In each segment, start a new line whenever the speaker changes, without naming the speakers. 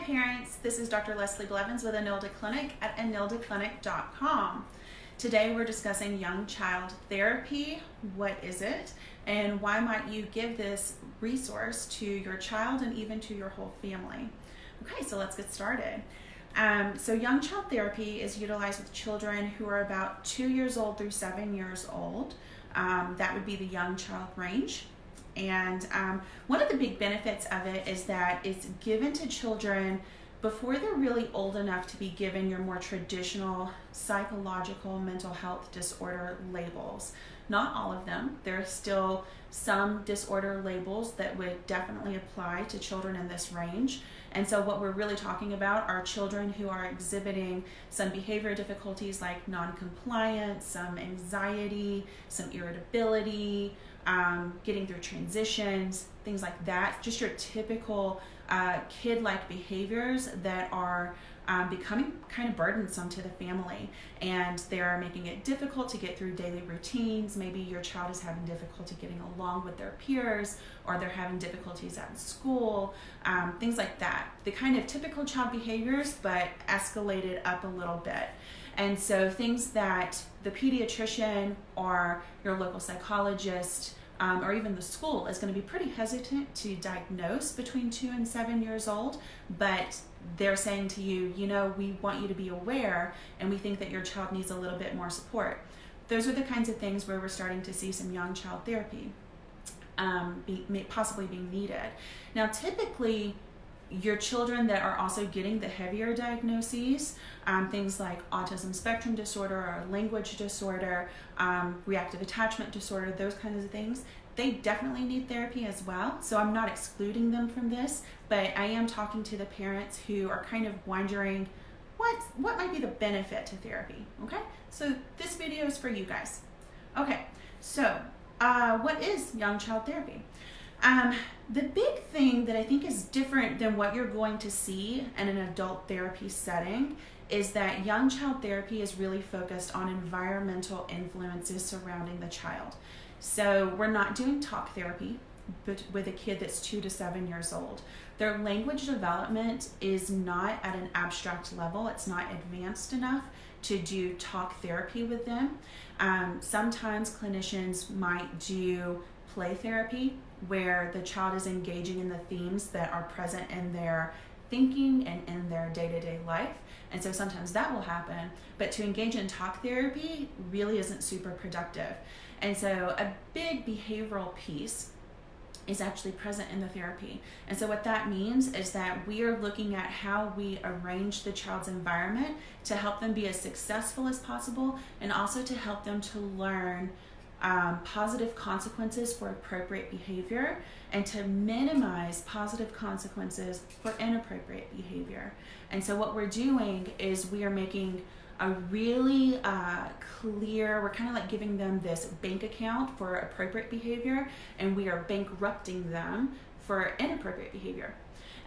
Hi parents, this is Dr. Leslie Blevins with Enilda Clinic at enildaclinic.com. Today we're discussing young child therapy. What is it? And why might you give this resource to your child and even to your whole family? Okay, so let's get started. So young child therapy is utilized with children who are about 2 years old through 7 years old. That would be the young child range. And one of the big benefits of it is that it's given to children before they're really old enough to be given your more traditional psychological mental health disorder labels. Not all of them. There are still some disorder labels that would definitely apply to children in this range. And so what we're really talking about are children who are exhibiting some behavior difficulties like noncompliance, some anxiety, some irritability, getting through transitions, things like that. Just your typical kid-like behaviors that are becoming kind of burdensome to the family, and they're making it difficult to get through daily routines. Maybe your child is having difficulty getting along with their peers, or they're having difficulties at school, things like that. The kind of typical child behaviors, but escalated up a little bit. And so things that the pediatrician or your local psychologist or even the school is going to be pretty hesitant to diagnose between 2 and 7 years old, but they're saying to you, you know, we want you to be aware and we think that your child needs a little bit more support. Those are the kinds of things where we're starting to see some young child therapy possibly being needed. Now, typically, your children that are also getting the heavier diagnoses, things like autism spectrum disorder or language disorder, reactive attachment disorder, those kinds of things, they definitely need therapy as well. So I'm not excluding them from this, but I am talking to the parents who are kind of wondering what might be the benefit to therapy, okay? So this video is for you guys. Okay, so what is young child therapy? The big thing that I think is different than what you're going to see in an adult therapy setting is that young child therapy is really focused on environmental influences surrounding the child. So we're not doing talk therapy with a kid that's 2 to 7 years old. Their language development is not at an abstract level. It's not advanced enough to do talk therapy with them. Sometimes clinicians might do play therapy, where the child is engaging in the themes that are present in their thinking and in their day-to-day life. And so sometimes that will happen, but to engage in talk therapy really isn't super productive. And so a big behavioral piece is actually present in the therapy. And so what that means is that we are looking at how we arrange the child's environment to help them be as successful as possible, and also to help them to learn positive consequences for appropriate behavior, and to minimize positive consequences for inappropriate behavior. And so what we're doing is we are making a really clear, we're kind of like giving them this bank account for appropriate behavior, and we are bankrupting them for inappropriate behavior.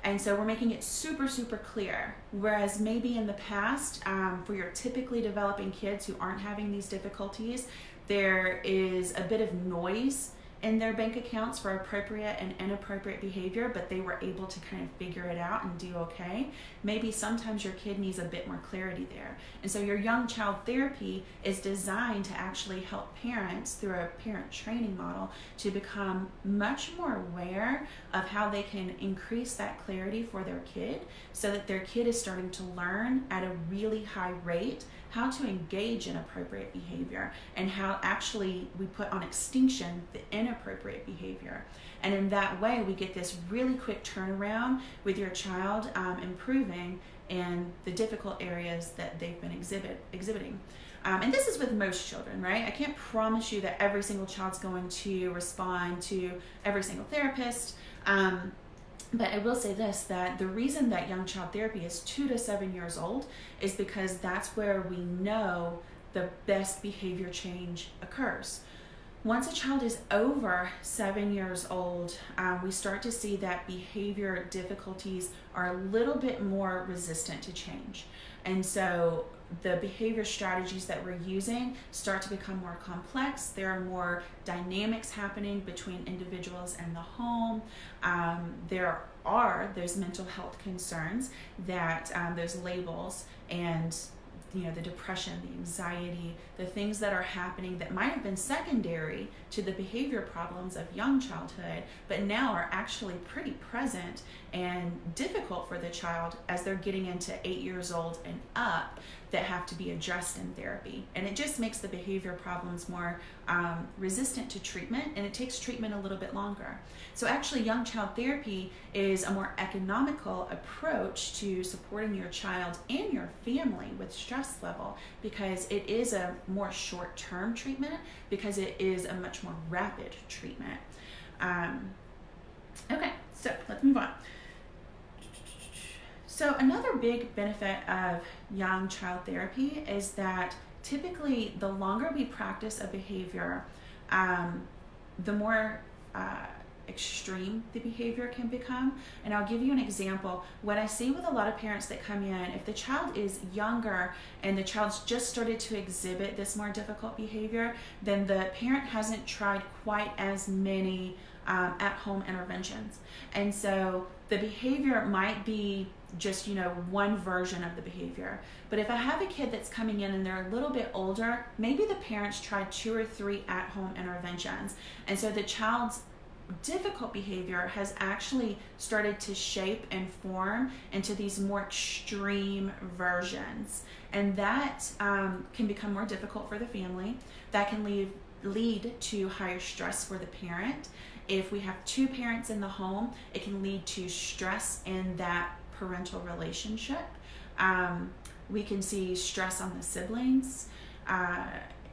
And so we're making it super, super clear. Whereas maybe in the past, for your typically developing kids who aren't having these difficulties, there is a bit of noise in their bank accounts for appropriate and inappropriate behavior, but they were able to kind of figure it out and do okay. Maybe sometimes your kid needs a bit more clarity there. And so your young child therapy is designed to actually help parents through a parent training model to become much more aware of how they can increase that clarity for their kid, so that their kid is starting to learn at a really high rate how to engage in appropriate behavior, and how actually we put on extinction the inappropriate behavior. And in that way, we get this really quick turnaround with your child improving in the difficult areas that they've been exhibiting. And this is with most children, right? I can't promise you that every single child's going to respond to every single therapist. But I will say this, that the reason that young child therapy is 2 to 7 years old is because that's where we know the best behavior change occurs. Once a child is over 7 years old, we start to see that behavior difficulties are a little bit more resistant to change. And so the behavior strategies that we're using start to become more complex. There are more dynamics happening between individuals and the home. There are those mental health concerns that those labels and the depression, the anxiety, the things that are happening that might have been secondary to the behavior problems of young childhood, but now are actually pretty present and difficult for the child as they're getting into 8 years old and up, that have to be addressed in therapy. And it just makes the behavior problems more resistant to treatment, and it takes treatment a little bit longer. So actually, young child therapy is a more economical approach to supporting your child and your family with stress level, because it is a more short-term treatment, because it is a much more rapid treatment. Okay, so let's move on. So another big benefit of young child therapy is that typically the longer we practice a behavior, the more extreme the behavior can become. And I'll give you an example. What I see with a lot of parents that come in, if the child is younger and the child's just started to exhibit this more difficult behavior, then the parent hasn't tried quite as many at-home interventions. And so the behavior might be just, one version of the behavior. But if I have a kid that's coming in and they're a little bit older, maybe the parents tried 2 or 3 at-home interventions. And so the child's difficult behavior has actually started to shape and form into these more extreme versions. And that can become more difficult for the family. That can lead to higher stress for the parent. If we have 2 parents in the home, it can lead to stress in that parental relationship. We can see stress on the siblings,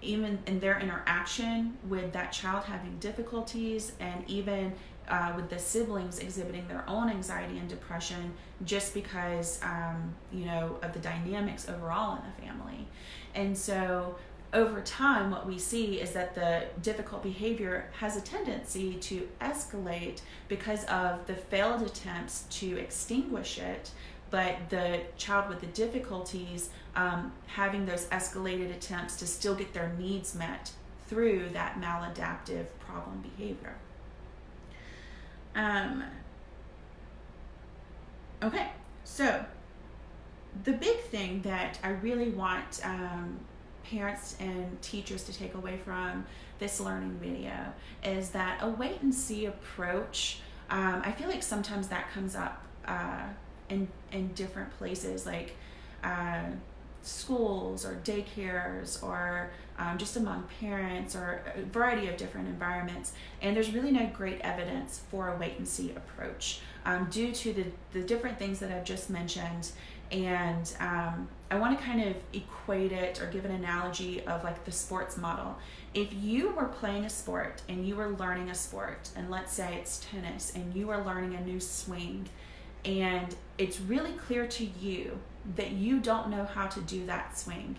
even in their interaction with that child having difficulties, and even with the siblings exhibiting their own anxiety and depression, just because of the dynamics overall in the family. And so over time, what we see is that the difficult behavior has a tendency to escalate because of the failed attempts to extinguish it, but the child with the difficulties having those escalated attempts to still get their needs met through that maladaptive problem behavior. Okay, so the big thing that I really want parents and teachers to take away from this learning video is that a wait and see approach, I feel like sometimes that comes up in different places, like schools or daycares, or just among parents, or a variety of different environments. And there's really no great evidence for a wait and see approach due to the different things that I've just mentioned. And I want to kind of equate it or give an analogy of like the sports model. If you were playing a sport and you were learning a sport, and let's say it's tennis, and you are learning a new swing, and it's really clear to you that you don't know how to do that swing,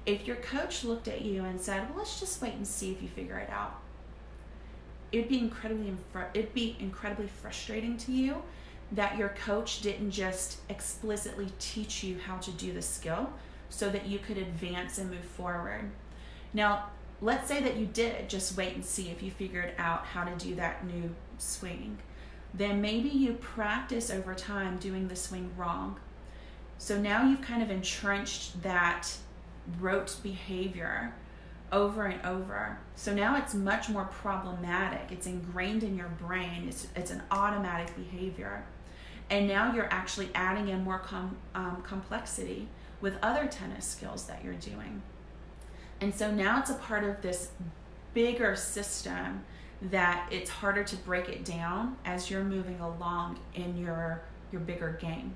if your coach looked at you and said, well, let's just wait and see if you figure it out, it'd be incredibly frustrating to you that your coach didn't just explicitly teach you how to do the skill so that you could advance and move forward. Now, let's say that you did just wait and see if you figured out how to do that new swing. Then maybe you practice over time doing the swing wrong. So now you've kind of entrenched that rote behavior over and over. So now it's much more problematic. It's ingrained in your brain. It's an automatic behavior. And now you're actually adding in more complexity with other tennis skills that you're doing. And so now it's a part of this bigger system that it's harder to break it down as you're moving along in your bigger game.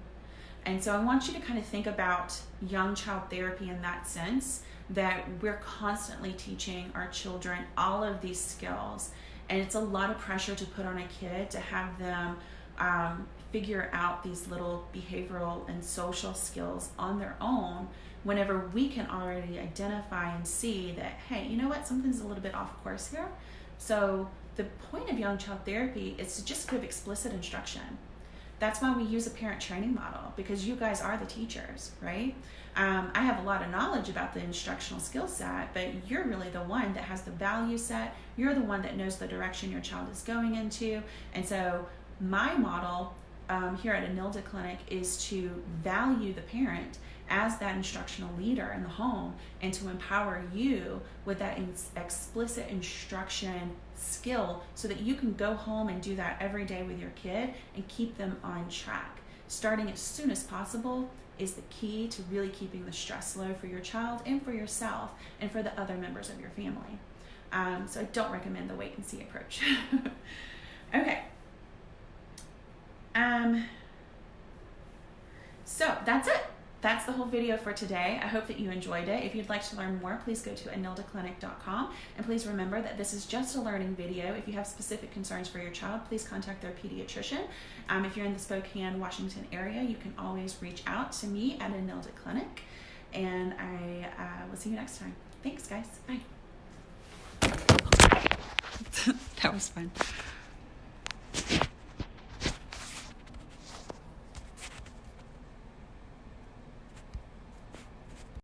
And so I want you to kind of think about young child therapy in that sense, that we're constantly teaching our children all of these skills. And it's a lot of pressure to put on a kid to have them figure out these little behavioral and social skills on their own whenever we can already identify and see that, hey, you know what, something's a little bit off course here. So the point of young child therapy is to just give explicit instruction. That's why we use a parent training model, because you guys are the teachers, right? I have a lot of knowledge about the instructional skill set, but you're really the one that has the value set. You're the one that knows the direction your child is going into. And so my model here at Enilda Clinic is to value the parent as that instructional leader in the home and to empower you with that explicit instruction skill so that you can go home and do that every day with your kid and keep them on track. Starting as soon as possible is the key to really keeping the stress low for your child and for yourself and for the other members of your family. So I don't recommend the wait and see approach. Okay. So that's it. That's the whole video for today. I hope that you enjoyed it. If you'd like to learn more, please go to enildaclinic.com. And please remember that this is just a learning video. If you have specific concerns for your child, please contact their pediatrician. If you're in the Spokane, Washington area, you can always reach out to me at Enilda Clinic. And I will see you next time. Thanks, guys. Bye. That was fun.